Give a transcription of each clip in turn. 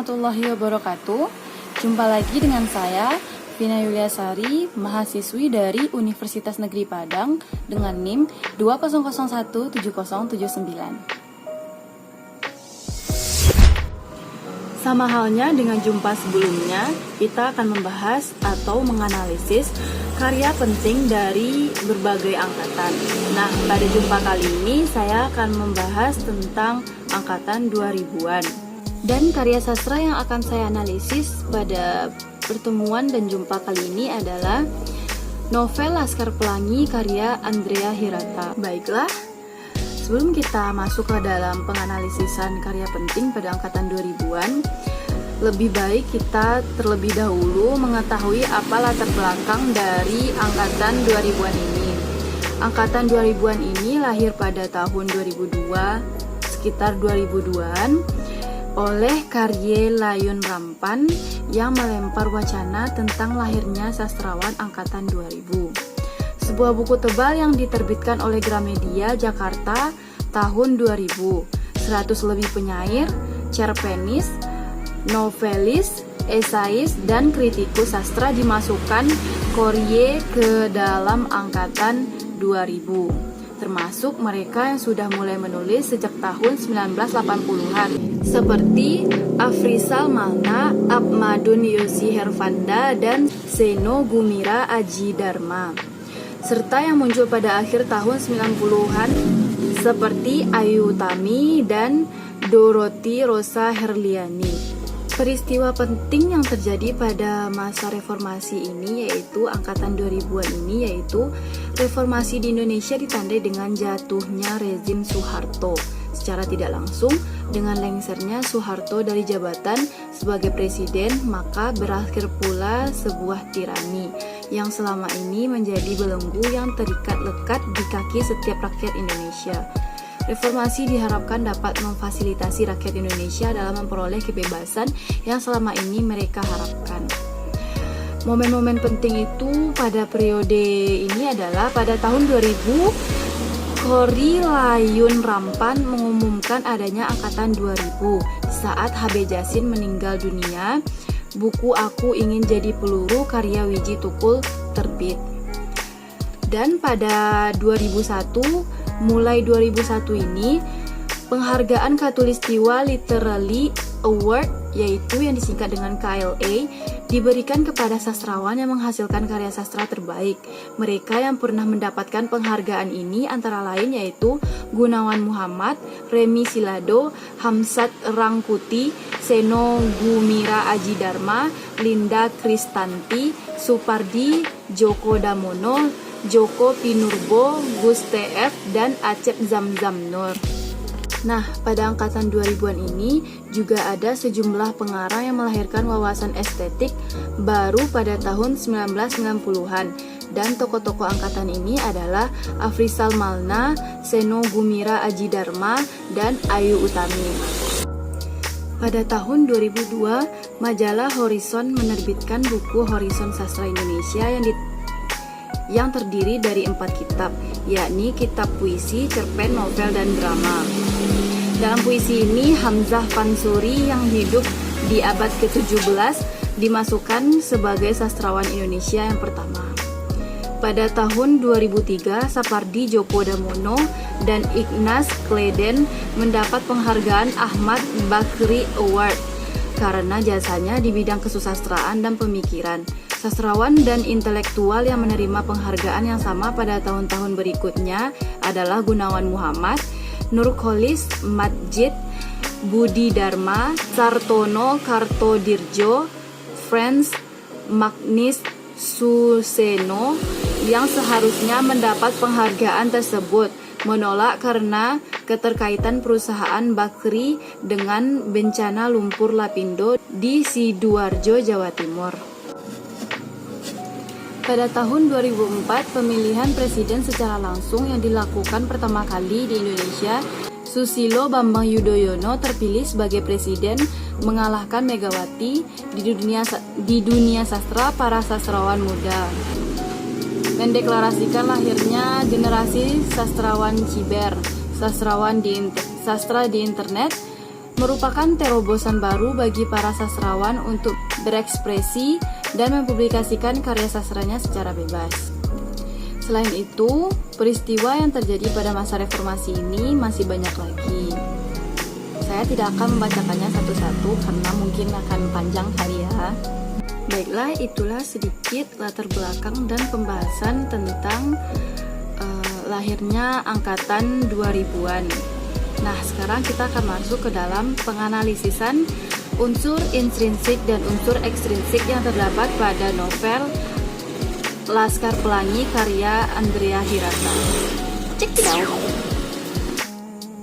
warahmatullahi wabarakatuh. Jumpa lagi dengan saya, Vina Yuliasari, mahasiswi dari Universitas Negeri Padang dengan NIM 20017079. Sama halnya dengan jumpa sebelumnya, kita akan membahas atau menganalisis karya penting dari berbagai angkatan. Nah, pada jumpa kali ini saya akan membahas tentang angkatan 2000-an. Dan karya sastra yang akan saya analisis pada pertemuan dan jumpa kali ini adalah novel Laskar Pelangi karya Andrea Hirata. Baiklah, sebelum kita masuk ke dalam penganalisisan karya penting pada angkatan 2000-an, lebih baik kita terlebih dahulu mengetahui apa latar belakang dari angkatan 2000-an ini. Angkatan 2000-an ini lahir pada tahun 2002, sekitar 2002-an, oleh Karye Layun Rampan yang melempar wacana tentang lahirnya sastrawan angkatan 2000. Sebuah buku tebal yang diterbitkan oleh Gramedia Jakarta tahun 2000. 100 lebih penyair, cerpenis, novelis, esais, dan kritikus sastra dimasukkan Korye ke dalam angkatan 2000, termasuk mereka yang sudah mulai menulis sejak tahun 1980-an seperti Afrizal Malna, Abmadun Yosi Hervanda, dan Seno Gumira Aji Dharma, serta yang muncul pada akhir tahun 90-an seperti Ayu Utami dan Dorothy Rosa Herliani. Peristiwa penting yang terjadi pada masa reformasi ini yaitu angkatan 2000-an ini yaitu reformasi di Indonesia ditandai dengan jatuhnya rezim Soeharto. Secara tidak langsung, dengan lengsernya Soeharto dari jabatan sebagai presiden, maka berakhir pula sebuah tirani yang selama ini menjadi belenggu yang terikat lekat di kaki setiap rakyat Indonesia. Reformasi diharapkan dapat memfasilitasi rakyat Indonesia dalam memperoleh kebebasan yang selama ini mereka harapkan. Momen-momen penting itu pada periode ini adalah pada tahun 2000, Korye Layun Rampan mengumumkan adanya angkatan 2000 saat HB Jasin meninggal dunia. Buku Aku Ingin Jadi Peluru karya Wiji Tukul terbit. Dan pada 2001, mulai 2001 ini, penghargaan Khatulistiwa Literary Award, yaitu yang disingkat dengan KLA, diberikan kepada sastrawan yang menghasilkan karya sastra terbaik. Mereka yang pernah mendapatkan penghargaan ini antara lain yaitu Gunawan Muhammad, Remi Silado, Hamsat Rangkuti, Seno Gumira Aji Dharma, Linda Kristanti, Supardi, Joko Damono, Joko Pinurbo, Gus TF, dan Acep Zamzam Nur. Nah, pada angkatan 2000-an ini juga ada sejumlah pengarang yang melahirkan wawasan estetik baru pada tahun 1990-an. Dan tokoh-tokoh angkatan ini adalah Afrizal Malna, Seno Gumira Aji Dharma, dan Ayu Utami. Pada tahun 2002, majalah Horizon menerbitkan buku Horizon Sastra Indonesia yang terdiri dari 4 kitab, yakni kitab puisi, cerpen, novel, dan drama. Dalam puisi ini, Hamzah Pansuri yang hidup di abad ke-17 dimasukkan sebagai sastrawan Indonesia yang pertama. Pada tahun 2003, Sapardi Djoko Damono dan Ignas Kleden mendapat penghargaan Ahmad Bakri Award karena jasanya di bidang kesusastraan dan pemikiran. Sastrawan dan intelektual yang menerima penghargaan yang sama pada tahun-tahun berikutnya adalah Gunawan Muhammad, Nurkholis Madjid, Budi Dharma, Sartono Kartodirjo, Franz Magnis Suseno yang seharusnya mendapat penghargaan tersebut menolak karena keterkaitan perusahaan Bakri dengan bencana lumpur Lapindo di Sidoarjo, Jawa Timur. Pada tahun 2004, pemilihan presiden secara langsung yang dilakukan pertama kali di Indonesia, Susilo Bambang Yudhoyono terpilih sebagai presiden mengalahkan Megawati di dunia sastra para sastrawan muda. Mendeklarasikan lahirnya generasi sastrawan ciber, sastra di internet, merupakan terobosan baru bagi para sastrawan untuk berekspresi dan mempublikasikan karya sastranya secara bebas. Selain itu, peristiwa yang terjadi pada masa reformasi ini masih banyak lagi. Saya tidak akan membacakannya satu-satu karena mungkin akan panjang kali ya. Baiklah, itulah sedikit latar belakang dan pembahasan tentang lahirnya angkatan 2000-an. Nah, sekarang kita akan masuk ke dalam penganalisisan unsur intrinsik dan unsur ekstrinsik yang terdapat pada novel Laskar Pelangi karya Andrea Hirata. Check it out.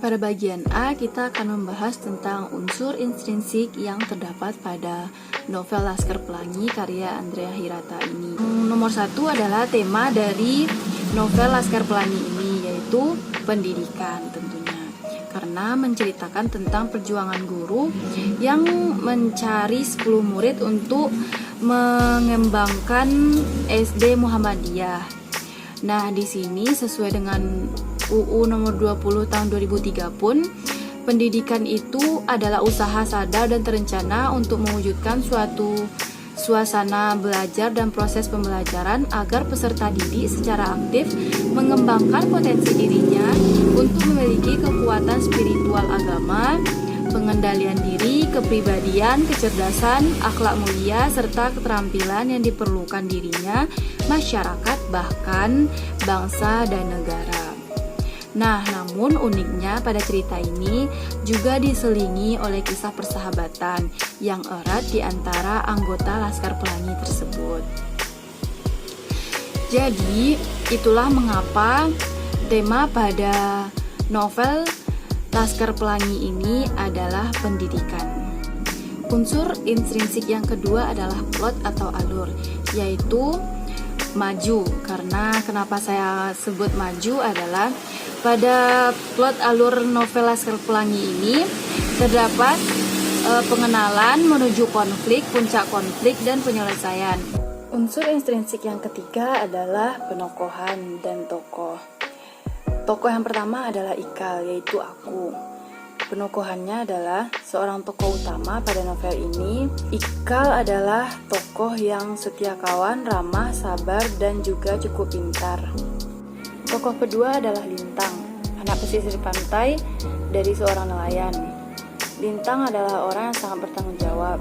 Pada bagian A, kita akan membahas tentang unsur intrinsik yang terdapat pada novel Laskar Pelangi karya Andrea Hirata ini. Nomor 1 adalah tema dari novel Laskar Pelangi ini, yaitu pendidikan tentunya. Karena menceritakan tentang perjuangan guru yang mencari 10 murid untuk mengembangkan SD Muhammadiyah. Nah, di sini sesuai dengan UU nomor 20 tahun 2003 pun, pendidikan itu adalah usaha sadar dan terencana untuk mewujudkan suatu suasana belajar dan proses pembelajaran agar peserta didik secara aktif mengembangkan potensi dirinya untuk memiliki kekuatan spiritual agama, pengendalian diri, kepribadian, kecerdasan, akhlak mulia, serta keterampilan yang diperlukan dirinya, masyarakat, bahkan bangsa dan negara. Nah, namun uniknya pada cerita ini juga diselingi oleh kisah persahabatan yang erat di antara anggota Laskar Pelangi tersebut. Jadi, itulah mengapa tema pada novel Laskar Pelangi ini adalah pendidikan. Unsur intrinsik yang kedua adalah plot atau alur, yaitu maju. Karena kenapa saya sebut maju adalah pada plot alur novel Laskar Pelangi ini terdapat pengenalan menuju konflik, puncak konflik, dan penyelesaian. Unsur intrinsik yang ketiga adalah penokohan dan tokoh. Tokoh yang pertama adalah Ikal, yaitu aku. Penokohannya adalah seorang tokoh utama pada novel ini. Ikal adalah tokoh yang setia kawan, ramah, sabar, dan juga cukup pintar. Tokoh kedua adalah Lintang, anak pesisir pantai dari seorang nelayan. Lintang adalah orang yang sangat bertanggung jawab,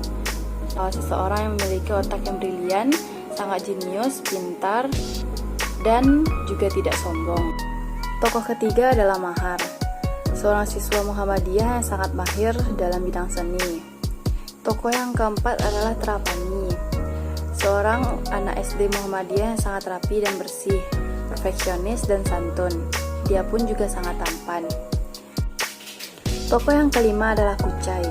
seseorang yang memiliki otak yang brilian, sangat jenius, pintar, dan juga tidak sombong. Tokoh ketiga adalah Mahar, seorang siswa Muhammadiyah yang sangat mahir dalam bidang seni. Tokoh yang keempat adalah Terapani, seorang anak SD Muhammadiyah yang sangat rapi dan bersih, perfeksionis dan santun. Dia pun juga sangat tampan. Tokoh yang kelima adalah Kucai.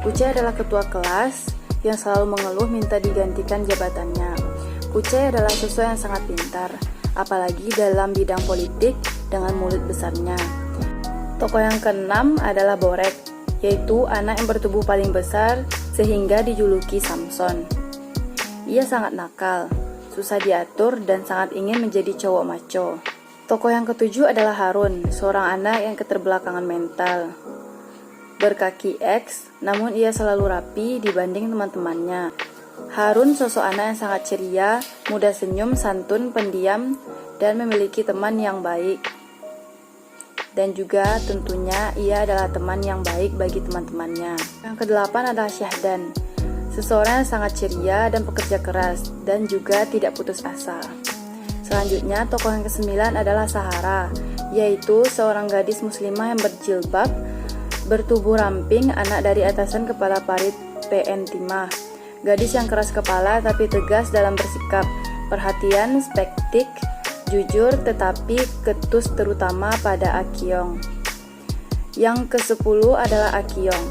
Kucai adalah ketua kelas yang selalu mengeluh minta digantikan jabatannya. Kucai adalah siswa yang sangat pintar, apalagi dalam bidang politik dengan mulut besarnya. Tokoh yang keenam adalah Borek, yaitu anak yang bertubuh paling besar sehingga dijuluki Samson. Ia sangat nakal, susah diatur, dan sangat ingin menjadi cowok maco. Tokoh yang ketujuh adalah Harun, seorang anak yang keterbelakangan mental. Berkaki X, namun ia selalu rapi dibanding teman-temannya. Harun sosok anak yang sangat ceria, mudah senyum, santun, pendiam, dan memiliki teman yang baik. Dan juga tentunya ia adalah teman yang baik bagi teman-temannya. Yang kedelapan adalah Syahdan, seseorang yang sangat ceria dan pekerja keras, dan juga tidak putus asa. Selanjutnya, tokoh yang kesembilan adalah Sahara, yaitu seorang gadis muslimah yang berjilbab, bertubuh ramping, anak dari atasan kepala parit PN Timah. Gadis yang keras kepala tapi tegas dalam bersikap, perhatian, spektik, jujur tetapi ketus terutama pada Akyong. Yang ke-10 adalah Akyong,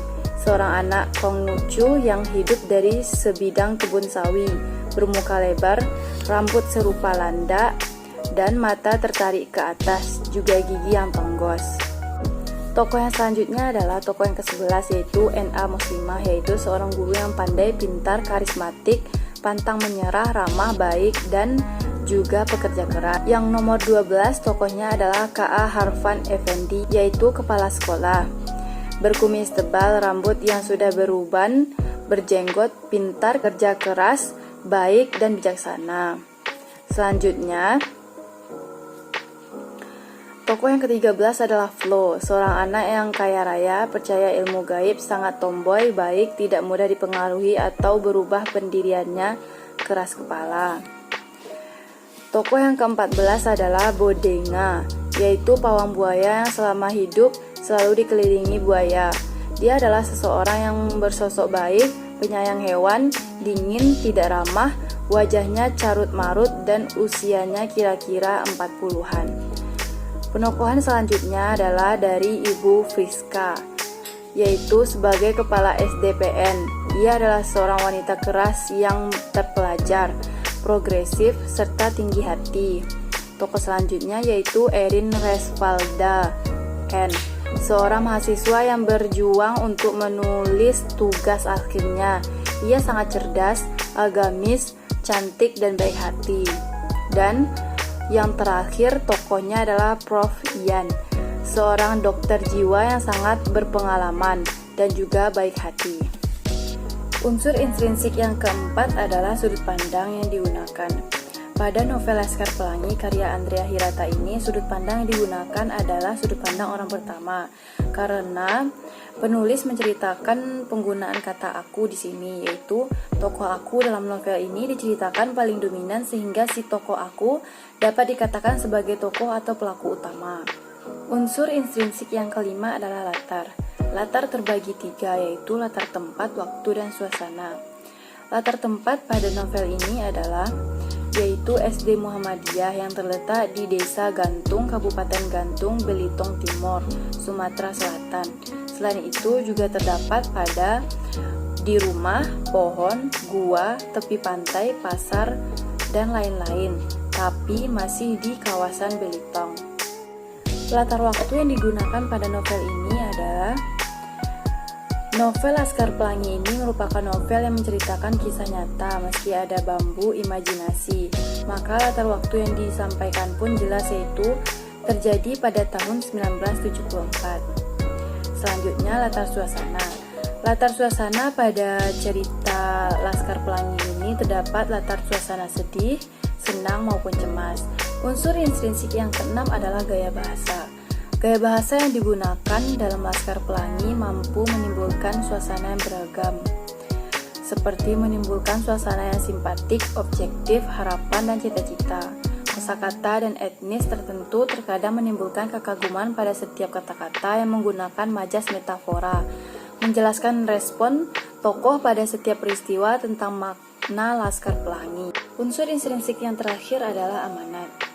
seorang anak Konghucu yang hidup dari sebidang kebun sawi, bermuka lebar, rambut serupa landak, dan mata tertarik ke atas, juga gigi yang tonggos. Tokoh yang selanjutnya adalah tokoh yang ke-11, yaitu NA Muslimah, yaitu seorang guru yang pandai, pintar, karismatik, pantang menyerah, ramah, baik, dan juga pekerja keras. Yang nomor 12 tokohnya adalah KA Harfan Effendi, yaitu kepala sekolah. berkumis tebal, rambut yang sudah beruban, berjenggot, pintar, kerja keras, baik, dan bijaksana. Selanjutnya, tokoh yang ke-13 adalah Flo, seorang anak yang kaya raya, percaya ilmu gaib, sangat tomboy, baik, tidak mudah dipengaruhi atau berubah pendiriannya, keras kepala. Tokoh yang ke-14 adalah Bodenga, yaitu pawang buaya yang selama hidup selalu dikelilingi buaya. Dia adalah seseorang yang bersosok baik, penyayang hewan, dingin, tidak ramah, wajahnya carut-marut, dan usianya kira-kira 40-an. Penokohan selanjutnya adalah dari Ibu Friska, yaitu sebagai kepala SDPN. Dia adalah seorang wanita keras yang terpelajar, progresif, serta tinggi hati. Tokoh selanjutnya yaitu Erin Resvalda N, seorang mahasiswa yang berjuang untuk menulis tugas akhirnya. Ia sangat cerdas, agamis, cantik, dan baik hati. Dan yang terakhir tokohnya adalah Prof. Ian, seorang dokter jiwa yang sangat berpengalaman dan juga baik hati. Unsur intrinsik yang keempat adalah sudut pandang yang digunakan. Pada novel Laskar Pelangi karya Andrea Hirata ini, sudut pandang yang digunakan adalah sudut pandang orang pertama, karena penulis menceritakan penggunaan kata aku di sini, yaitu tokoh aku dalam novel ini diceritakan paling dominan sehingga si tokoh aku dapat dikatakan sebagai tokoh atau pelaku utama. Unsur intrinsik yang kelima adalah latar. Latar terbagi 3, yaitu latar tempat, waktu, dan suasana. Latar tempat pada novel ini adalah yaitu SD Muhammadiyah yang terletak di Desa Gantung, Kabupaten Gantung, Belitung Timur, Sumatera Selatan. Selain itu juga terdapat pada di rumah, pohon, gua, tepi pantai, pasar, dan lain-lain, tapi masih di kawasan Belitung. Latar waktu yang digunakan pada novel ini adalah novel Laskar Pelangi ini merupakan novel yang menceritakan kisah nyata meski ada bambu imajinasi. Maka latar waktu yang disampaikan pun jelas, yaitu terjadi pada tahun 1974. Selanjutnya latar suasana. Latar suasana pada cerita Laskar Pelangi ini terdapat latar suasana sedih, senang maupun cemas. Unsur intrinsik yang keenam adalah gaya bahasa. Gaya bahasa yang digunakan dalam Laskar Pelangi mampu menimbulkan suasana yang beragam, seperti menimbulkan suasana yang simpatik, objektif, harapan, dan cita-cita. Kosakata dan etnis tertentu terkadang menimbulkan kekaguman pada setiap kata-kata yang menggunakan majas metafora, menjelaskan respon tokoh pada setiap peristiwa tentang makna Laskar Pelangi. Unsur intrinsik yang terakhir adalah amanat.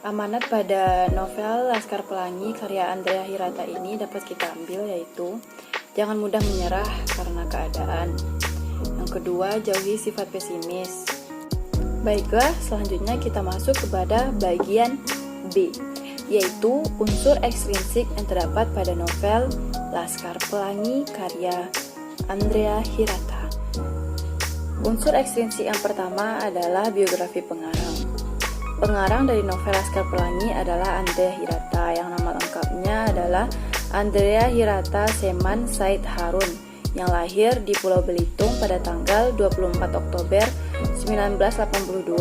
Amanat pada novel Laskar Pelangi karya Andrea Hirata ini dapat kita ambil, yaitu jangan mudah menyerah karena keadaan. Yang kedua, jauhi sifat pesimis. Baiklah, selanjutnya kita masuk kepada bagian B, yaitu unsur ekstrinsik yang terdapat pada novel Laskar Pelangi karya Andrea Hirata. Unsur ekstrinsik yang pertama adalah biografi pengarang. Pengarang dari novel Laskar Pelangi adalah Andrea Hirata, yang nama lengkapnya adalah Andrea Hirata Seman Said Harun, yang lahir di Pulau Belitung pada tanggal 24 Oktober 1982.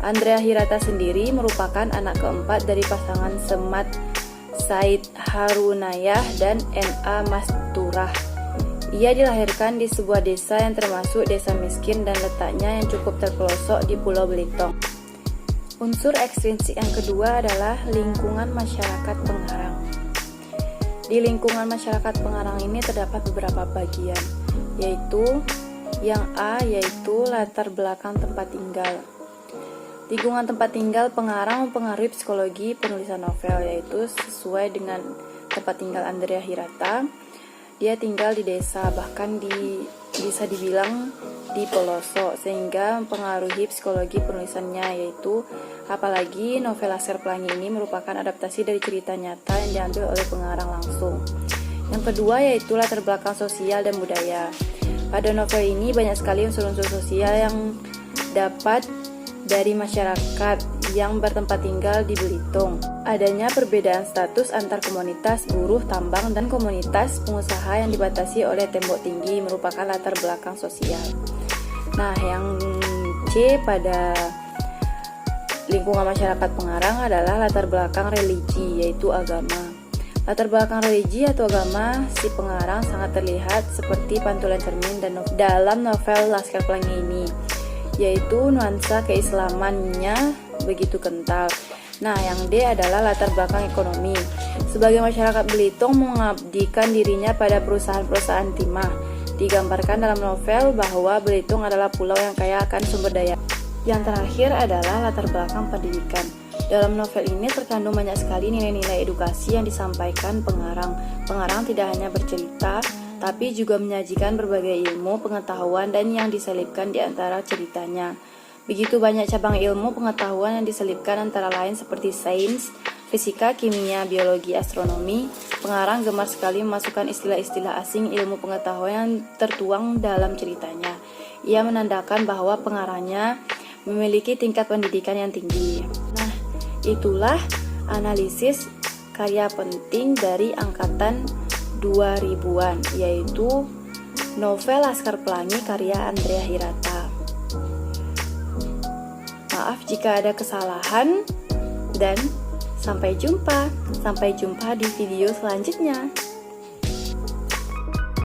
Andrea Hirata sendiri merupakan anak keempat dari pasangan Semat Said Harunayah dan N.A. Masturah. Ia dilahirkan di sebuah desa yang termasuk desa miskin dan letaknya yang cukup terpelosok di Pulau Belitung. Unsur ekstrinsik yang kedua adalah lingkungan masyarakat pengarang. Di lingkungan masyarakat pengarang ini terdapat beberapa bagian, yaitu yang A, yaitu latar belakang tempat tinggal. Lingkungan tempat tinggal pengarang mempengaruhi psikologi penulisan novel, yaitu sesuai dengan tempat tinggal Andrea Hirata. Dia tinggal di desa, bahkan bisa dibilang di pelosok, sehingga mempengaruhi psikologi penulisannya, yaitu apalagi novel Laskar Pelangi ini merupakan adaptasi dari cerita nyata yang diambil oleh pengarang langsung. Yang kedua yaitu latar belakang sosial dan budaya. Pada novel ini banyak sekali unsur-unsur sosial yang dapat dari masyarakat yang bertempat tinggal di Belitung. Adanya perbedaan status antar komunitas buruh tambang dan komunitas pengusaha yang dibatasi oleh tembok tinggi merupakan latar belakang sosial. Nah, yang C pada lingkungan masyarakat pengarang adalah latar belakang religi, yaitu agama. Latar belakang religi atau agama si pengarang sangat terlihat seperti pantulan cermin dalam novel Laskar Pelangi ini, yaitu nuansa keislamannya begitu kental. Nah, yang D adalah latar belakang ekonomi. Sebagai masyarakat Belitung mengabdikan dirinya pada perusahaan-perusahaan timah. Digambarkan dalam novel bahwa Belitung adalah pulau yang kaya akan sumber daya. Yang terakhir adalah latar belakang pendidikan. Dalam novel ini terkandung banyak sekali nilai-nilai edukasi yang disampaikan pengarang. Pengarang tidak hanya bercerita, tapi juga menyajikan berbagai ilmu, pengetahuan, dan yang diselipkan di antara ceritanya. Begitu banyak cabang ilmu pengetahuan yang diselipkan antara lain seperti sains, fisika, kimia, biologi, astronomi. Pengarang gemar sekali memasukkan istilah-istilah asing ilmu pengetahuan yang tertuang dalam ceritanya. Ia menandakan bahwa pengarangnya memiliki tingkat pendidikan yang tinggi. Nah, itulah analisis karya penting dari angkatan 2000-an, yaitu novel Laskar Pelangi karya Andrea Hirata. Maaf jika ada kesalahan dan sampai jumpa di video selanjutnya.